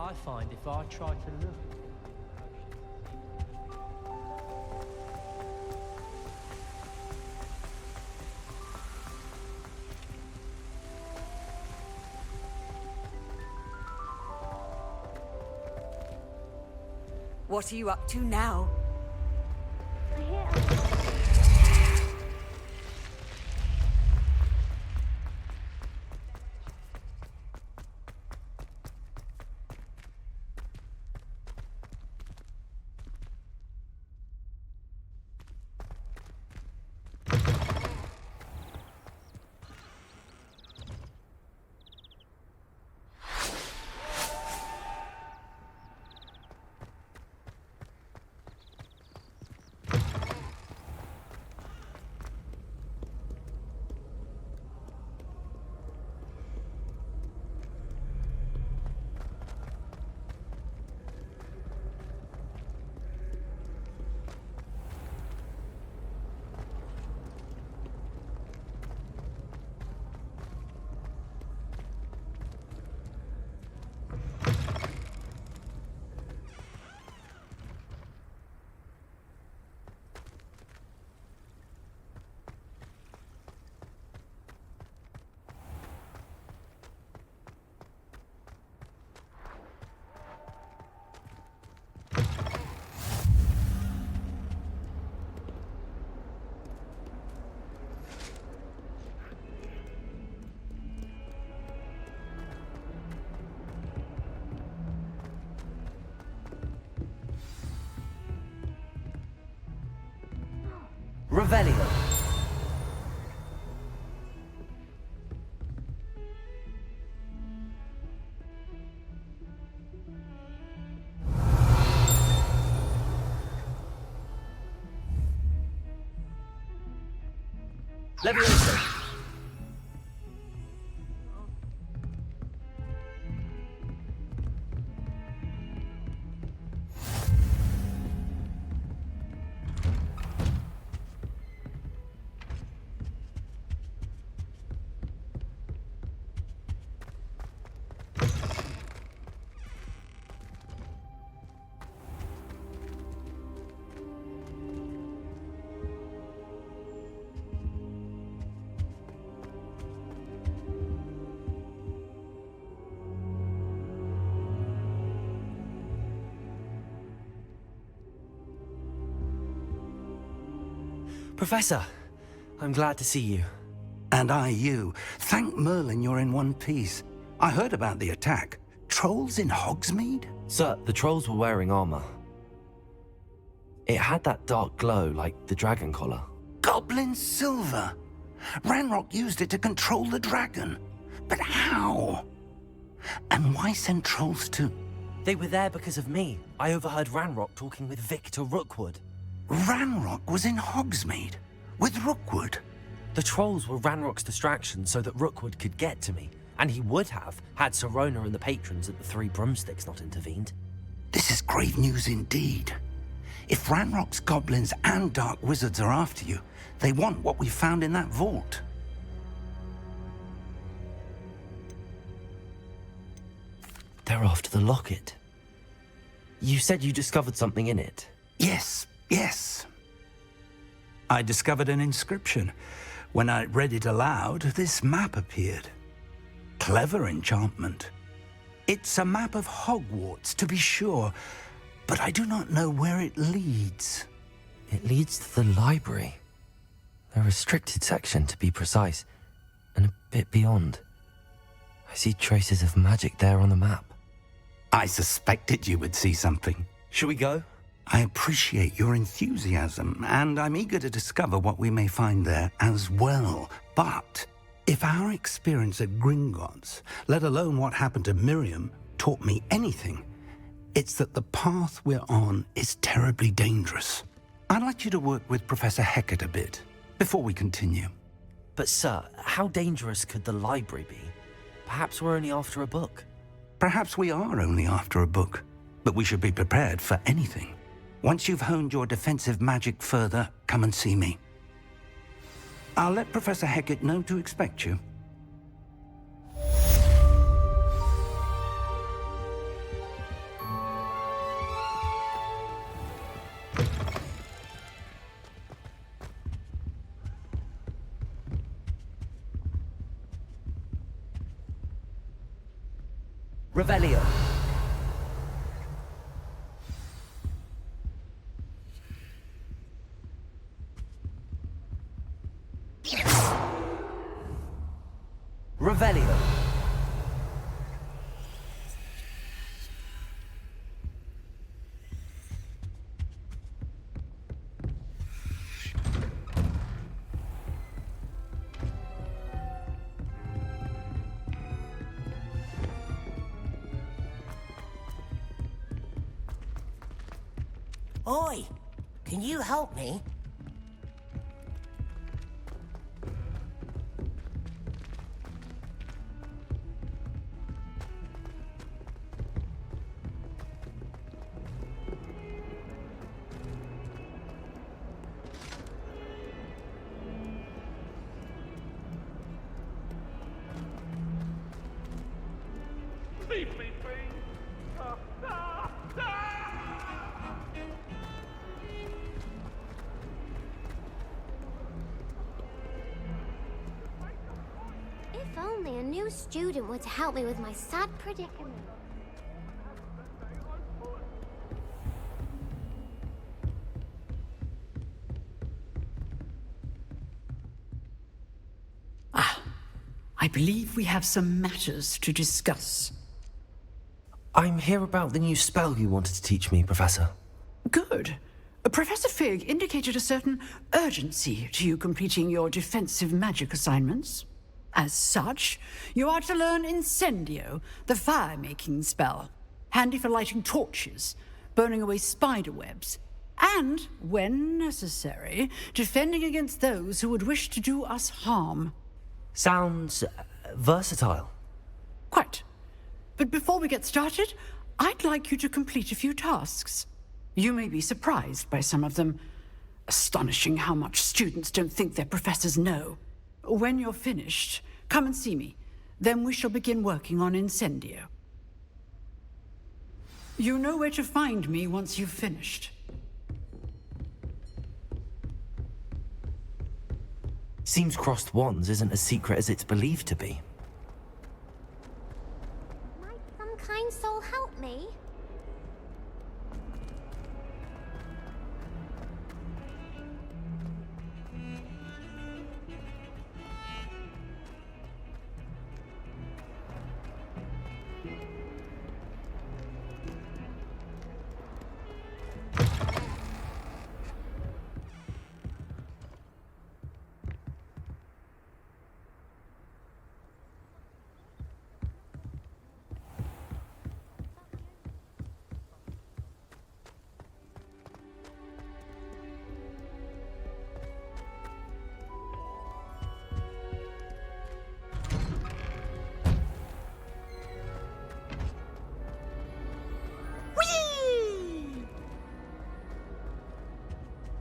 I find if I try to look. What are you up to now? Revelio. Leviosa. Professor, I'm glad to see you. And I you. Thank Merlin you're in one piece. I heard about the attack. Trolls in Hogsmeade? Sir, the trolls were wearing armor. It had that dark glow like the dragon collar. Goblin silver! Ranrock used it to control the dragon. But how? And why send trolls to... They were there because of me. I overheard Ranrock talking with Victor Rookwood. Ranrock was in Hogsmeade? With Rookwood? The trolls were Ranrock's distraction so that Rookwood could get to me. And he would have, had Sirona and the patrons at the Three Broomsticks not intervened. This is grave news indeed. If Ranrock's goblins and dark wizards are after you, they want what we found in that vault. They're after the locket. You said you discovered something in it. Yes. I discovered an inscription. When I read it aloud, this map appeared. Clever enchantment. It's a map of Hogwarts, to be sure, but I do not know where it leads. It leads to the library. A restricted section, to be precise, and a bit beyond. I see traces of magic there on the map. I suspected you would see something. Shall we go? I appreciate your enthusiasm, and I'm eager to discover what we may find there as well. But if our experience at Gringotts, let alone what happened to Miriam, taught me anything, it's that the path we're on is terribly dangerous. I'd like you to work with Professor Hecat a bit before we continue. But sir, how dangerous could the library be? Perhaps we're only after a book. Perhaps we are only after a book, but we should be prepared for anything. Once you've honed your defensive magic further, come and see me. I'll let Professor Hecat know to expect you. Revelio. Revelio. Oi, can you help me? Leave me be! If only a new student were to help me with my sad predicament. I believe we have some matters to discuss. I'm here about the new spell you wanted to teach me, Professor. Good. Professor Fig indicated a certain urgency to you completing your defensive magic assignments. As such, you are to learn Incendio, the fire-making spell, handy for lighting torches, burning away spider webs, and, when necessary, defending against those who would wish to do us harm. Sounds versatile. Quite. But before we get started, I'd like you to complete a few tasks. You may be surprised by some of them. Astonishing how much students don't think their professors know. When you're finished, come and see me. Then we shall begin working on Incendio. You know where to find me once you've finished. Seems crossed wands isn't as secret as it's believed to be. Might some kind soul help me?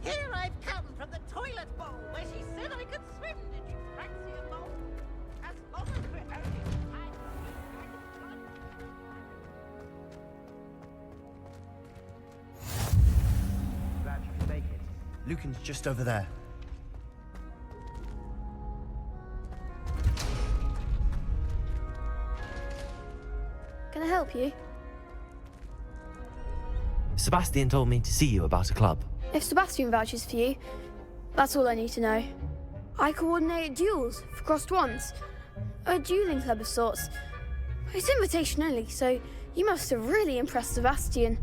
Here I've come from the toilet bowl where she said I could swim. Did you fancy a bowl? As long as we're only Glad you can make it. Lucan's just over there. Can I help you? Sebastian told me to see you about a club. If Sebastian vouches for you, that's all I need to know. I coordinate duels for crossed wands. A dueling club of sorts. It's invitation only, so you must have really impressed Sebastian.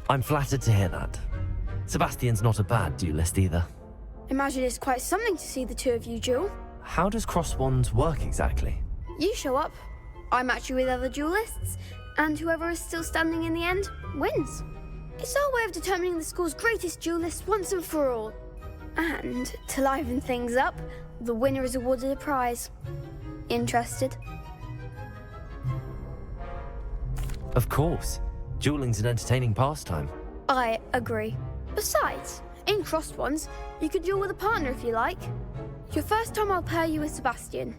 I'm flattered to hear that. Sebastian's not a bad duelist either. Imagine it's quite something to see the two of you duel. How does cross wands work exactly? You show up, I match you with other duelists, and whoever is still standing in the end wins. It's our way of determining the school's greatest duelist once and for all. And to liven things up, the winner is awarded a prize. Interested? Of course. Dueling's an entertaining pastime. I agree. Besides, in crossed ones, you could duel with a partner if you like. Your first time I'll pair you with Sebastian.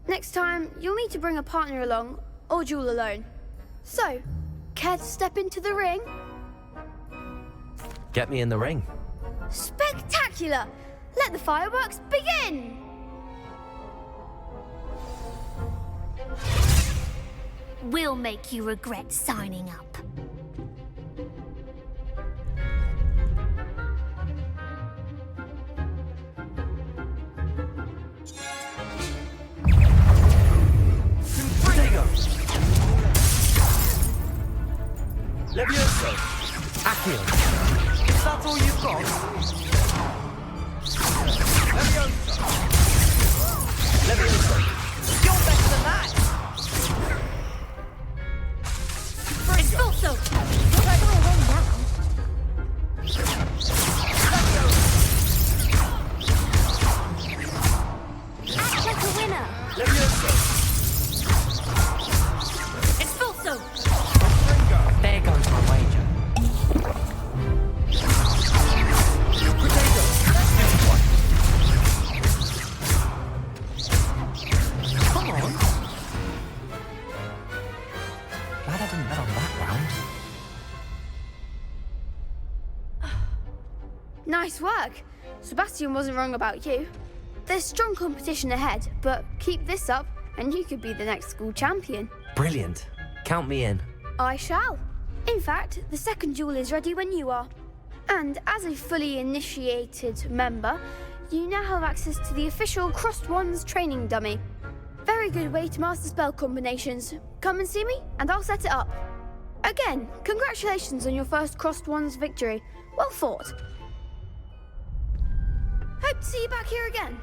Next time, you'll need to bring a partner along, or duel alone. So, care to step into the ring? Get me in the ring. Spectacular! Let the fireworks begin! will make you regret signing up. Protego! Levioso! Accio! Is that all you've got? Levioso! Levioso! You're better than that! Expulso! You're far away now. Act like a winner. Levioso! Expulso! There goes my wager. Protego! Come on. Glad I didn't bet on that round. Nice work. Sebastian wasn't wrong about you. There's strong competition ahead, but keep this up and you could be the next school champion. Brilliant. Count me in. I shall. In fact, the second duel is ready when you are. And as a fully initiated member, you now have access to the official Crossed Wands training dummy. Very good way to master spell combinations. Come and see me, and I'll set it up. Again, congratulations on your first Crossed Wands victory. Well fought. Hope to see you back here again.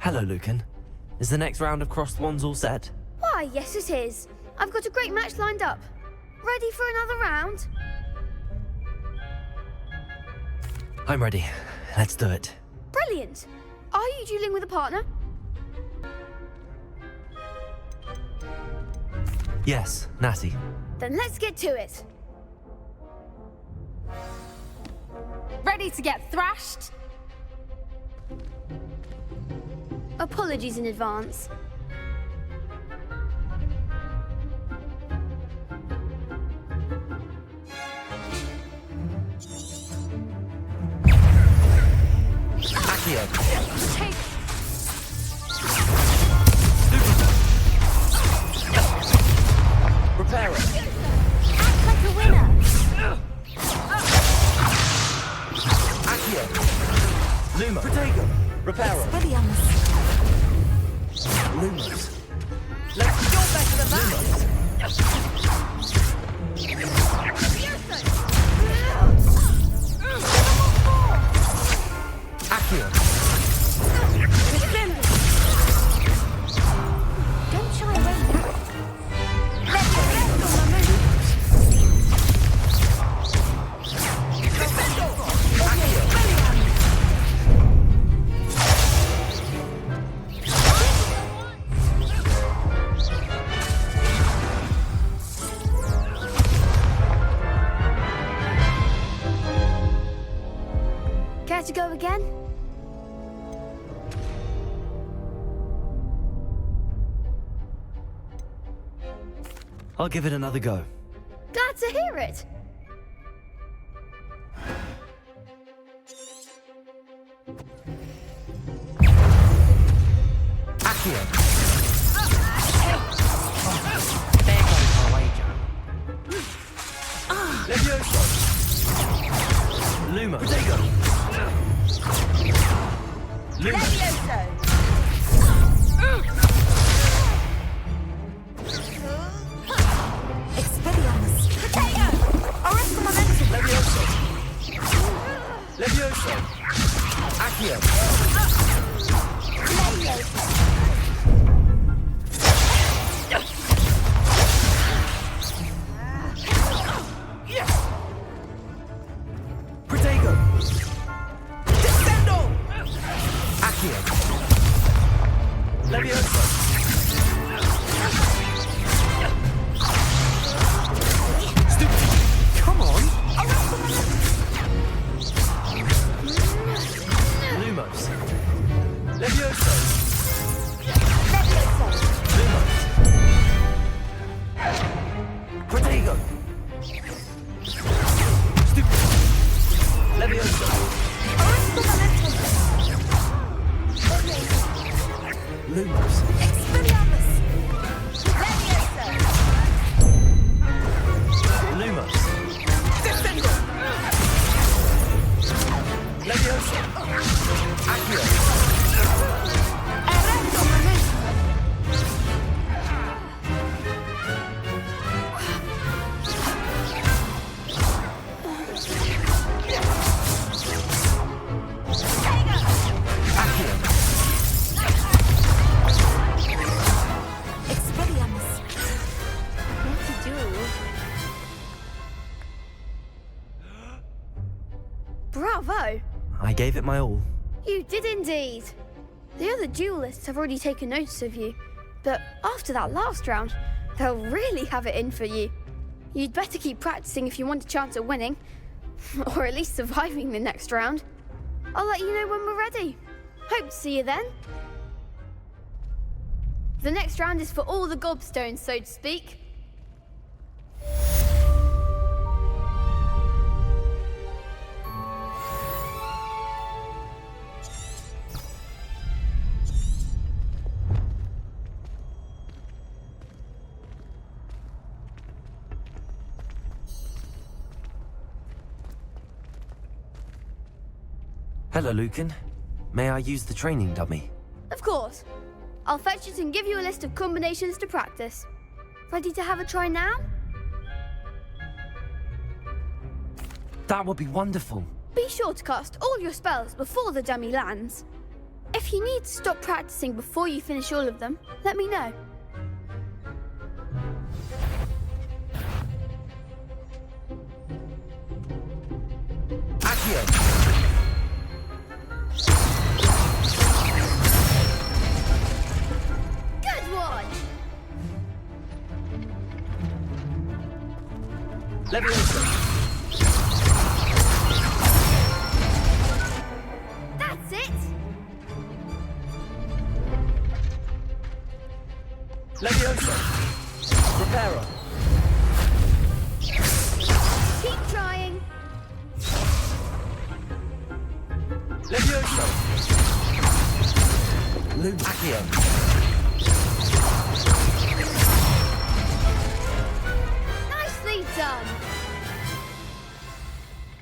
Hello, Lucan. Is the next round of Crossed Wands all set? Why, yes it is. I've got a great match lined up. Ready for another round? I'm ready. Let's do it. Brilliant. Are you dueling with a partner? Yes, Natty. Then let's get to it. Ready to get thrashed? Apologies in advance. Accio. Take Prepare it! Act like a winner. Accio! Luma! Protego! Reparo! Expelliarmus. Lumos! You're better than that! Accio! Don't shy away now. Care to go again? I'll give it another go. Glad to hear it. Accio! There goes my wager. Levioso! Luma. Protego! Luma! Levioso! Expelliarmus. Potato! Arrest the momentum. Levioso! Levioso! Accio! Protego! Descendo! Accio! Levioso! gave it my all. You did indeed. The other duelists have already taken notice of you, but after that last round, they'll really have it in for you. You'd better keep practicing if you want a chance at winning, or at least surviving the next round. I'll let you know when we're ready. Hope to see you then. The next round is for all the gobstones, so to speak. Hello, Lucan. May I use the training dummy? Of course. I'll fetch it and give you a list of combinations to practice. Ready to have a try now? That would be wonderful. Be sure to cast all your spells before the dummy lands. If you need to stop practicing before you finish all of them, let me know. Accio. Good one! Leviosa. That's it! Leviosa. Reparo. Keep trying. Leviosa. Accio. Nicely done!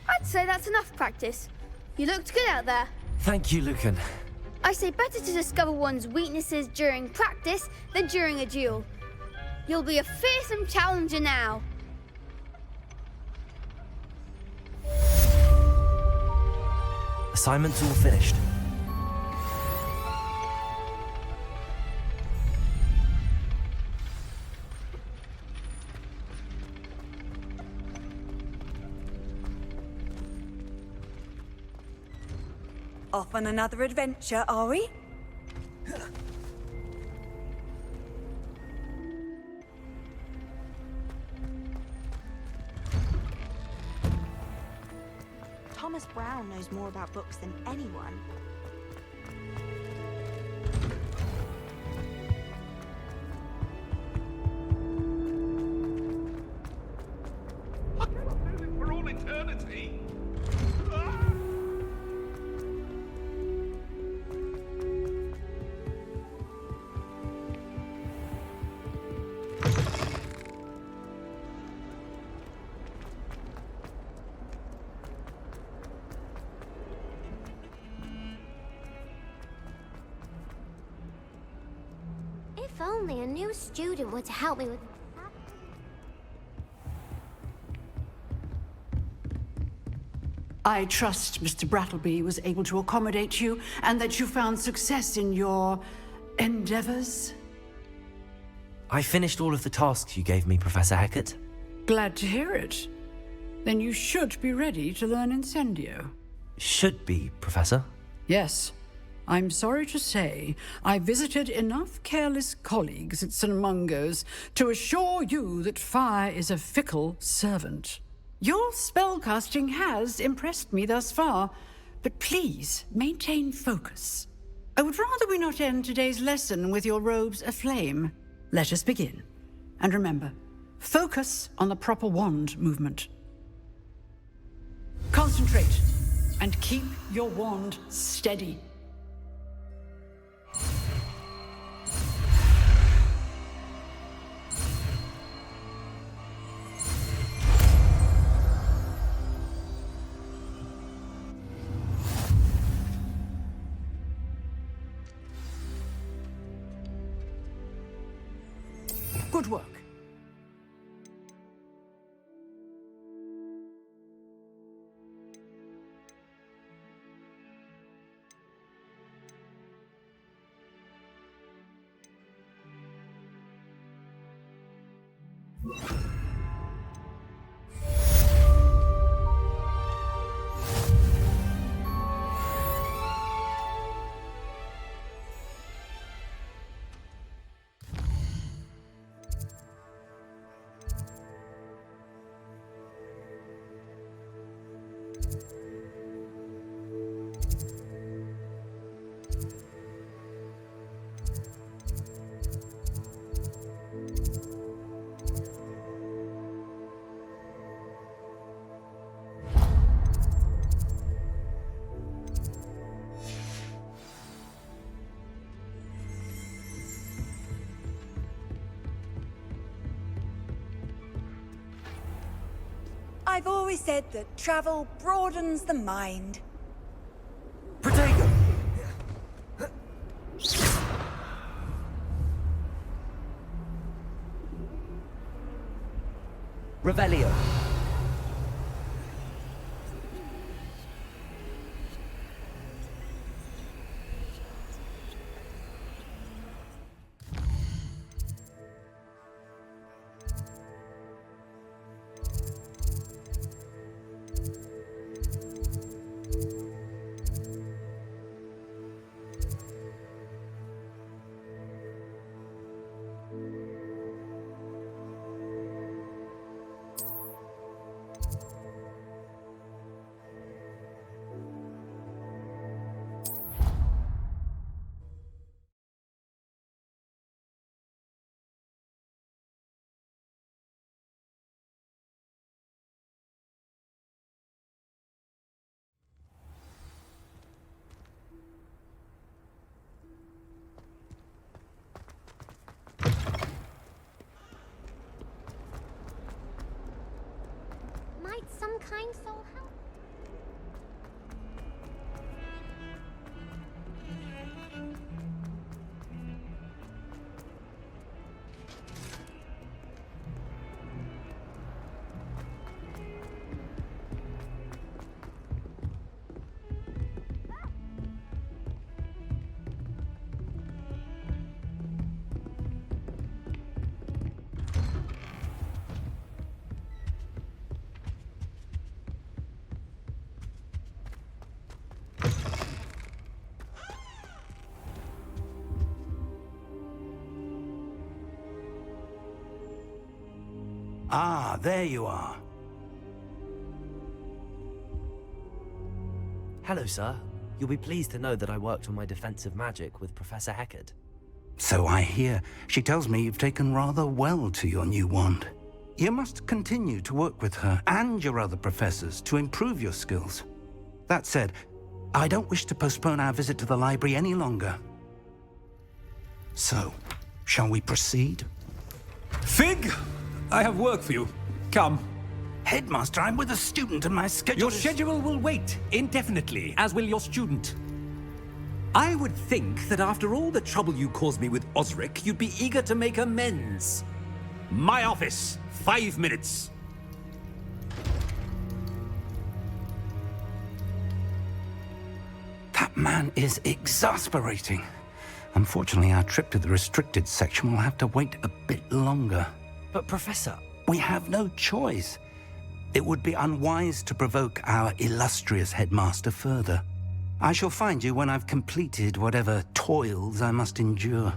I'd say that's enough practice. You looked good out there. Thank you, Lucan. I say better to discover one's weaknesses during practice than during a duel. You'll be a fearsome challenger now. Assignment's all finished. Off on another adventure, are we? Thomas Brown knows more about books than anyone. I cannot do this for all eternity. Ah! If only a new student were to help me with... I trust Mr. Brattleby was able to accommodate you and that you found success in your endeavors. I finished all of the tasks you gave me, Professor Hecat. Glad to hear it. Then you should be ready to learn Incendio. Should be, Professor. Yes. I'm sorry to say, I visited enough careless colleagues at St. Mungo's to assure you that fire is a fickle servant. Your spellcasting has impressed me thus far, but please maintain focus. I would rather we not end today's lesson with your robes aflame. Let us begin. And remember, focus on the proper wand movement. Concentrate and keep your wand steady. Good work. I've always said that travel broadens the mind. Protego! Revelio. Might some kind soul help? Ah, there you are. Hello, sir. You'll be pleased to know that I worked on my defensive magic with Professor Heckard. So I hear. She tells me you've taken rather well to your new wand. You must continue to work with her and your other professors to improve your skills. That said, I don't wish to postpone our visit to the library any longer. So, shall we proceed? Fig, I have work for you. Come. Headmaster, I'm with a student and my schedule Your is... schedule will wait indefinitely, as will your student. I would think that after all the trouble you caused me with Osric, you'd be eager to make amends. My office, 5 minutes. That man is exasperating. Unfortunately, our trip to the restricted section will have to wait a bit longer. But, Professor... We have no choice. It would be unwise to provoke our illustrious headmaster further. I shall find you when I've completed whatever toils I must endure.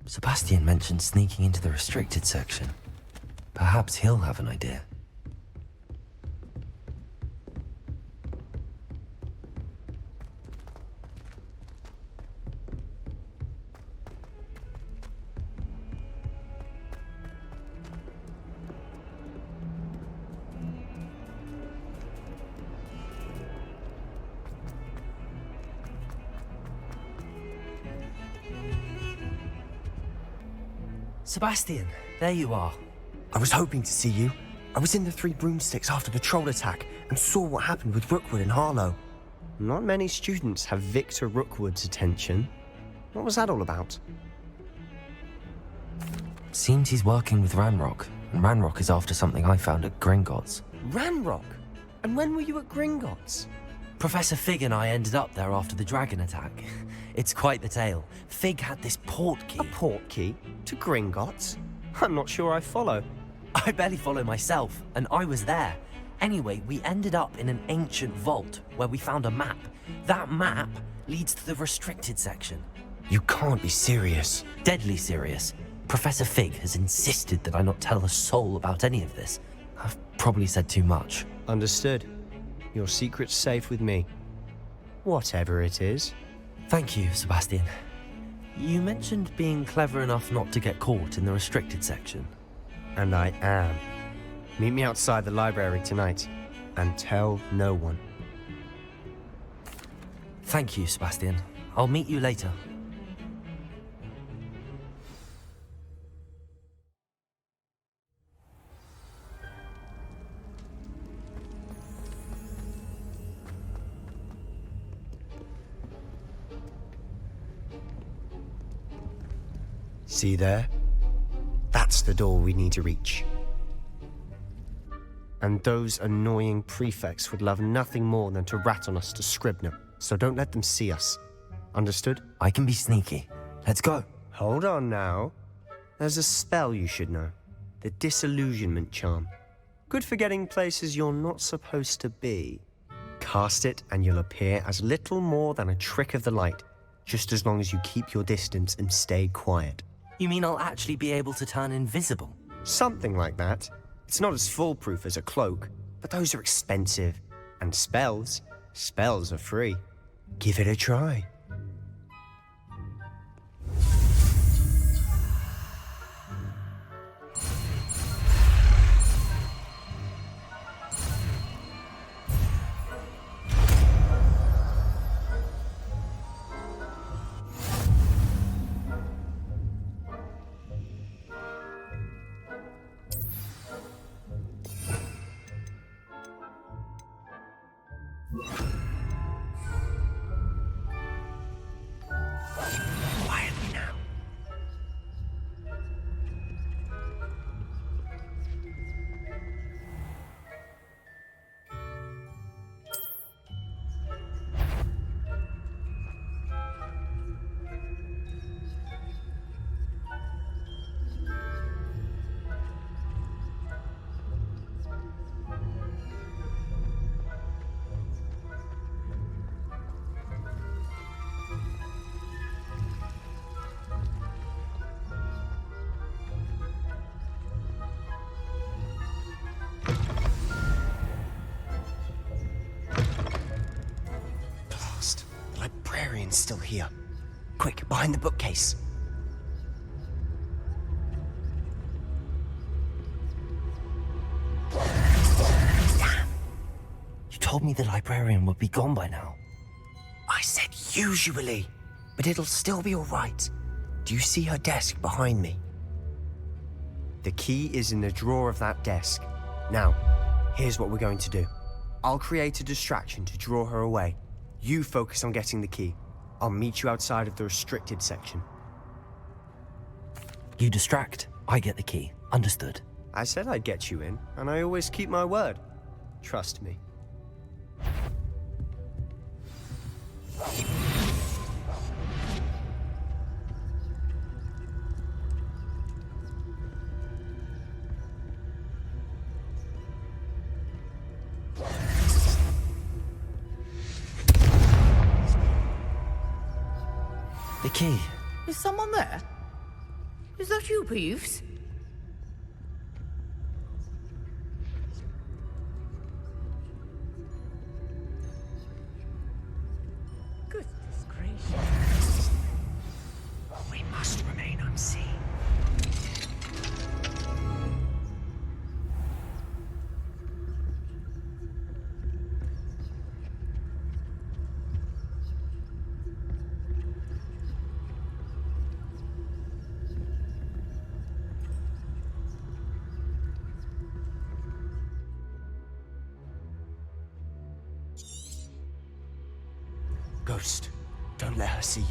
Sebastian mentioned sneaking into the restricted section. Perhaps he'll have an idea. Sebastian, there you are. I was hoping to see you. I was in the Three Broomsticks after the troll attack and saw what happened with Rookwood and Harlow. Not many students have Victor Rookwood's attention. What was that all about? Seems he's working with Ranrock, and Ranrock is after something I found at Gringotts. Ranrock? And when were you at Gringotts? Professor Fig and I ended up there after the dragon attack. It's quite the tale. Fig had this port key. A port key? To Gringotts? I'm not sure I follow. I barely follow myself, and I was there. Anyway, we ended up in an ancient vault where we found a map. That map leads to the restricted section. You can't be serious. Deadly serious. Professor Fig has insisted that I not tell a soul about any of this. I've probably said too much. Understood. Your secret's safe with me. Whatever it is. Thank you, Sebastian. You mentioned being clever enough not to get caught in the restricted section. And I am. Meet me outside the library tonight, and tell no one. Thank you, Sebastian. I'll meet you later. See there? That's the door we need to reach. And those annoying prefects would love nothing more than to rat on us to Scribner, so don't let them see us. Understood? I can be sneaky. Let's go. Hold on now. There's a spell you should know. The Disillusionment Charm. Good for getting places you're not supposed to be. Cast it and you'll appear as little more than a trick of the light, just as long as you keep your distance and stay quiet. You mean I'll actually be able to turn invisible? Something like that. It's not as foolproof as a cloak, but those are expensive. And spells are free. Give it a try. Quietly now. The librarian's still here. Quick, behind the bookcase. Damn! You told me the librarian would be gone by now. I said usually, but it'll still be all right. Do you see her desk behind me? The key is in the drawer of that desk. Now, here's what we're going to do. I'll create a distraction to draw her away. You focus on getting the key. I'll meet you outside of the restricted section. You distract, I get the key. Understood. I said I'd get you in, and I always keep my word. Trust me. The key. Is someone there? Is that you, Peeves? Goodness gracious. We must remain unseen. Ghost, don't let her see you.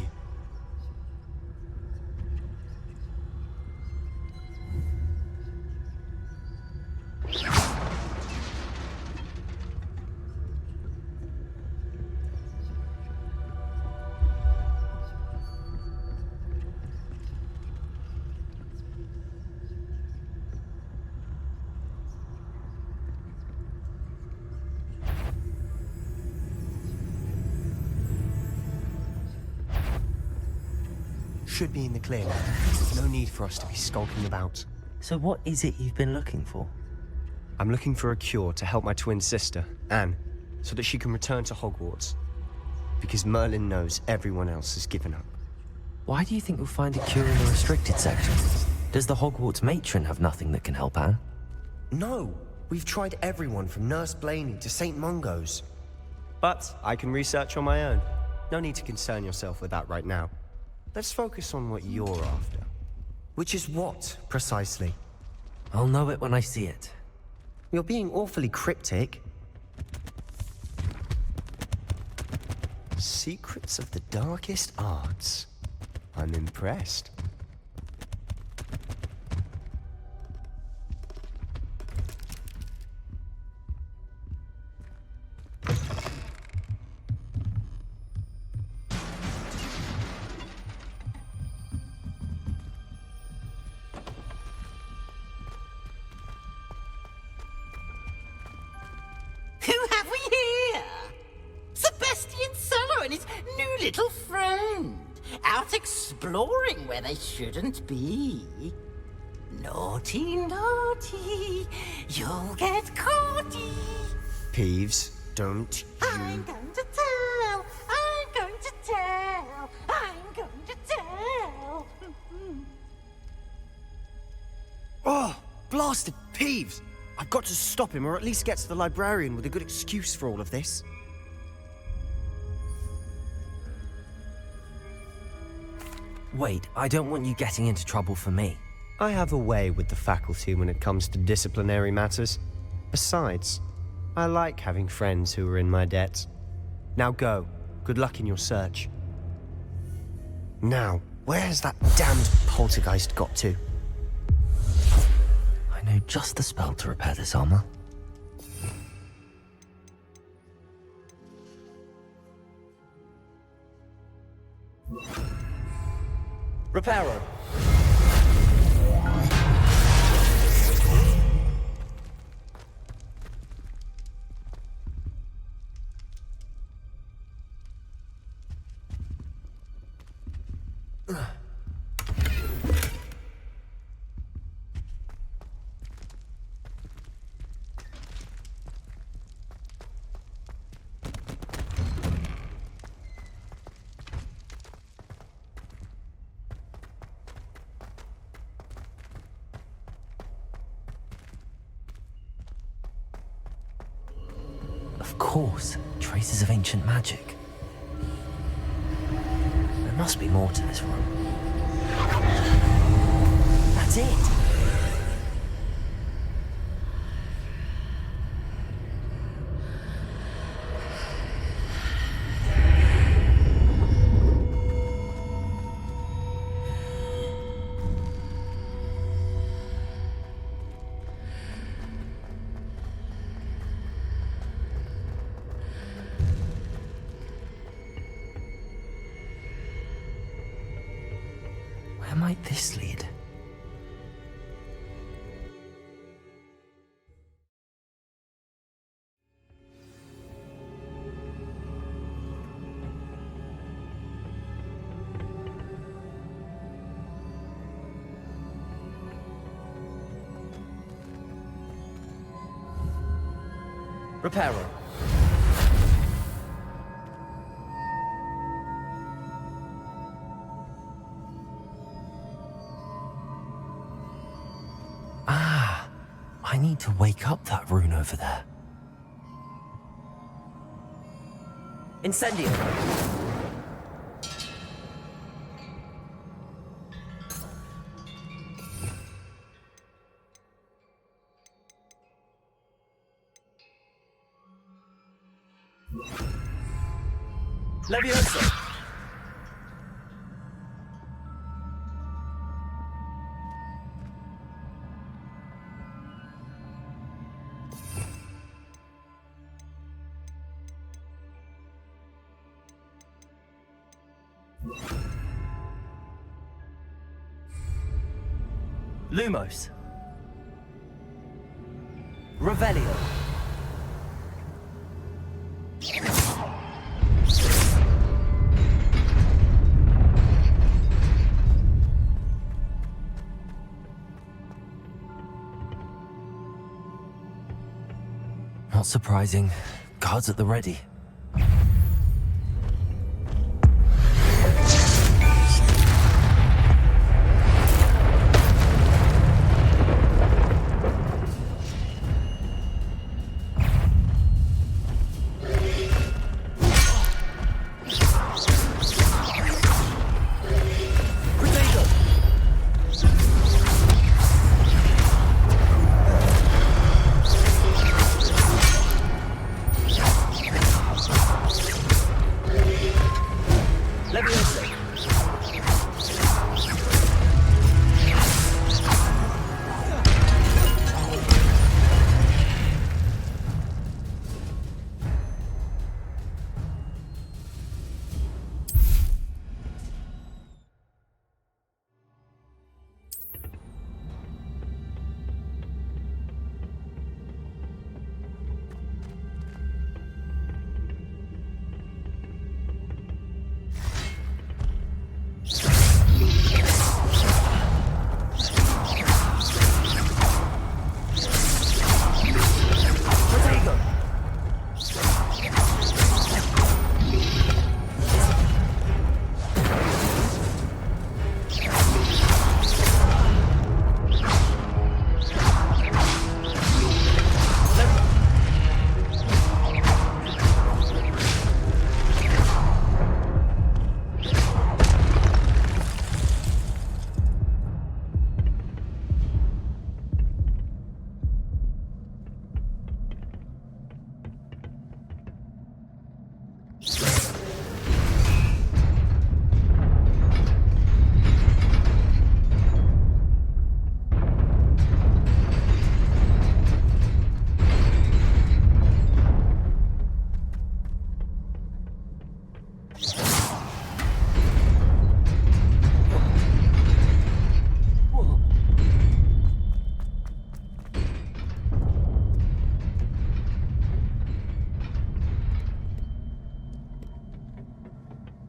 Should be in the clear now. No need for us to be skulking about. So what is it you've been looking for? I'm looking for a cure to help my twin sister, Anne, so that she can return to Hogwarts. Because Merlin knows everyone else has given up. Why do you think you'll find a cure in the restricted section? Does the Hogwarts matron have nothing that can help Anne? No, we've tried everyone from Nurse Blaney to St. Mungo's. But I can research on my own. No need to concern yourself with that right now. Let's focus on what you're after. Which is what, precisely? I'll know it when I see it. You're being awfully cryptic. Secrets of the darkest arts. I'm impressed. Who have we here? Sebastian Sallow and his new little friend. Out exploring where they shouldn't be. Naughty, naughty, you'll get caughty. Peeves, don't you... I'm going to tell, I'm going to tell, I'm going to tell. Oh, blasted Peeves! I've got to stop him, or at least get to the librarian with a good excuse for all of this. Wait, I don't want you getting into trouble for me. I have a way with the faculty when it comes to disciplinary matters. Besides, I like having friends who are in my debt. Now go. Good luck in your search. Now, where has that damned poltergeist got to? I know just the spell to repair this armor. Reparo. Of course, traces of ancient magic. There must be more to this room. That's it! Where might this lead? Reparo. I need to wake up that rune over there. Incendio. Leviosa. Lumos. Revelio. Not surprising. Guards at the ready. Levioso.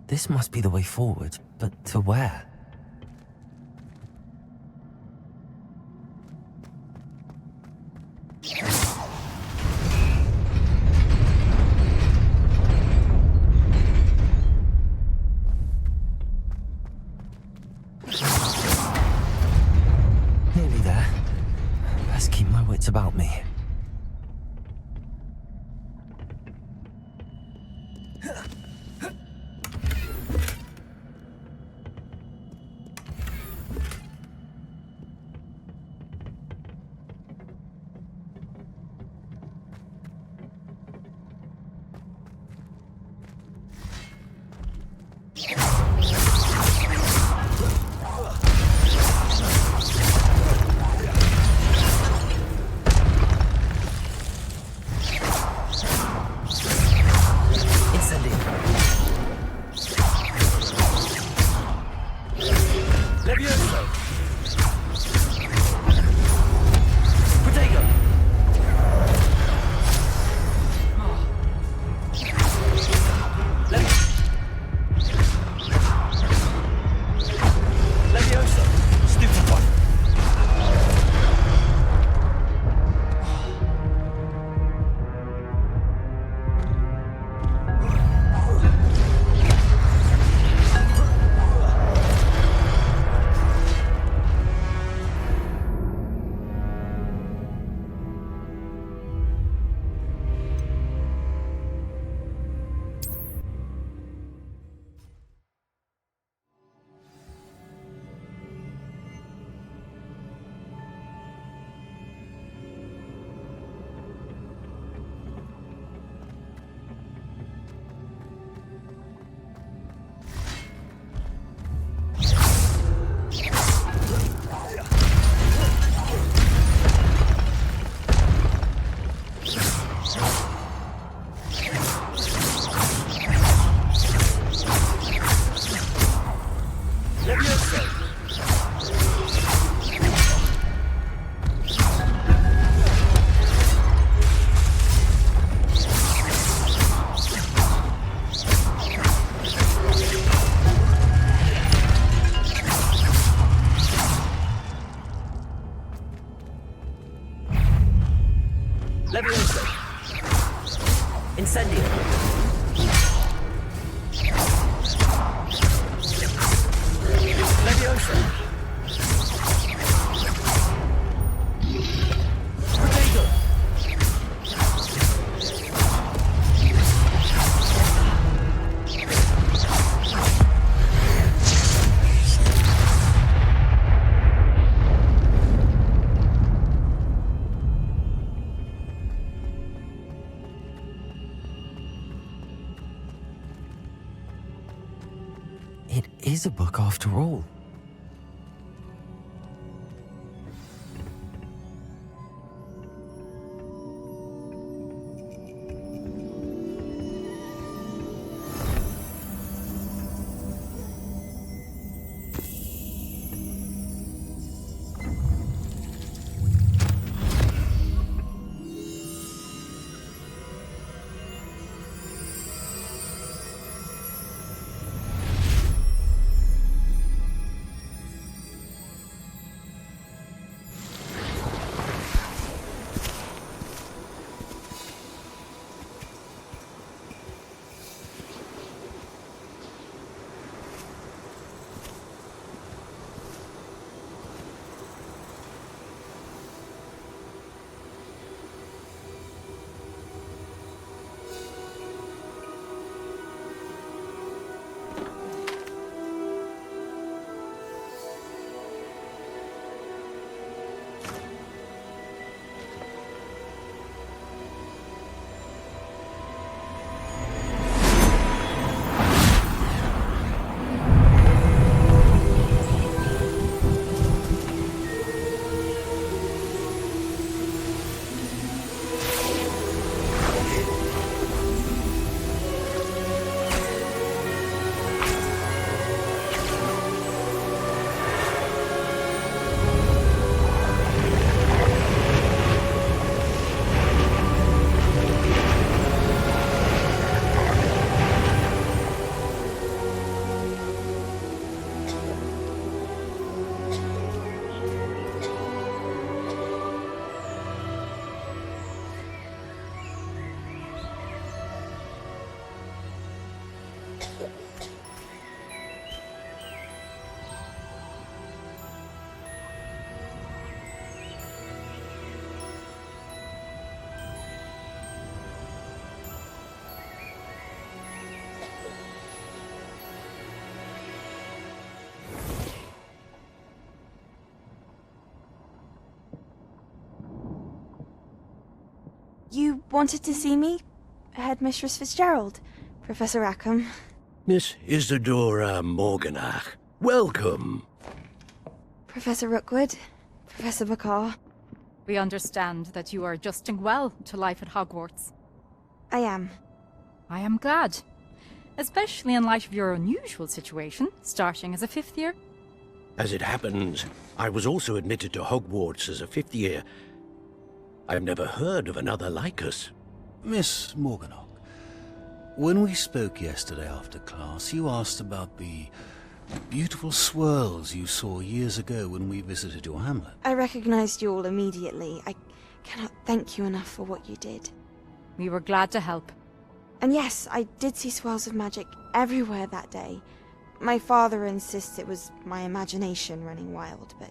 This must be the way forward, but to where? Nearly there. Best keep my wits about me. It is a book after all. You wanted to see me? Headmistress Fitzgerald? Professor Rackham? Miss Isadora Morganach, welcome. Professor Rookwood? Professor Bakar? We understand that you are adjusting well to life at Hogwarts. I am. I am glad. Especially in light of your unusual situation, starting as a 5th year. As it happens, I was also admitted to Hogwarts as a 5th year. I've never heard of another like us. Miss Morganach, when we spoke yesterday after class, you asked about the beautiful swirls you saw years ago when we visited your hamlet. I recognized you all immediately. I cannot thank you enough for what you did. We were glad to help. And yes, I did see swirls of magic everywhere that day. My father insists it was my imagination running wild, but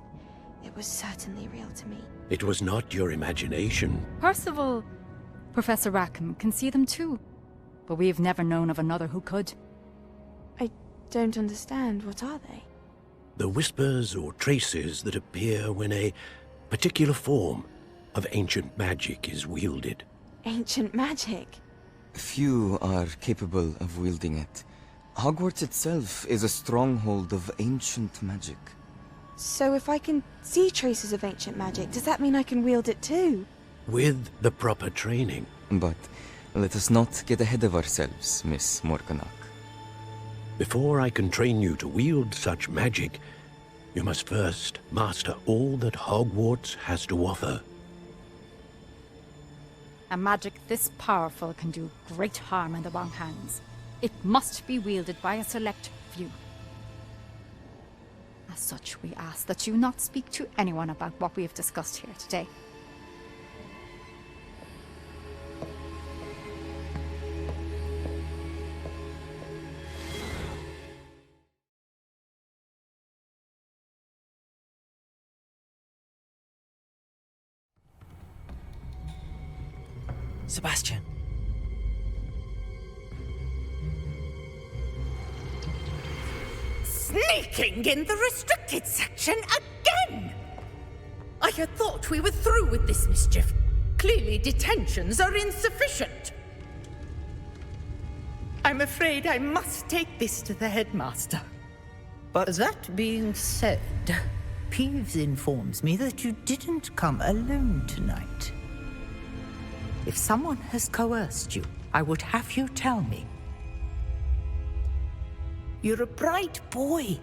it was certainly real to me. It was not your imagination. Percival, Professor Rackham can see them too. But we've never known of another who could. I don't understand. What are they? The whispers or traces that appear when a particular form of ancient magic is wielded. Ancient magic? Few are capable of wielding it. Hogwarts itself is a stronghold of ancient magic. So if I can see traces of ancient magic, does that mean I can wield it too? With the proper training. But let us not get ahead of ourselves, Miss Morganach. Before I can train you to wield such magic, you must first master all that Hogwarts has to offer. A magic this powerful can do great harm in the wrong hands. It must be wielded by a select few. As such, we ask that you not speak to anyone about what we have discussed here today. Sebastian. Sneaking in the restricted section again! I had thought we were through with this mischief. Clearly detentions are insufficient. I'm afraid I must take this to the headmaster. But that being said, Peeves informs me that you didn't come alone tonight. If someone has coerced you, I would have you tell me. You're a bright boy.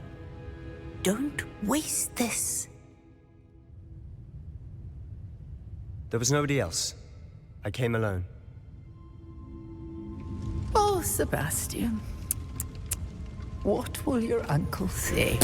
Don't waste this. there was nobody else. I came alone. Oh, Sebastian. What will your uncle say?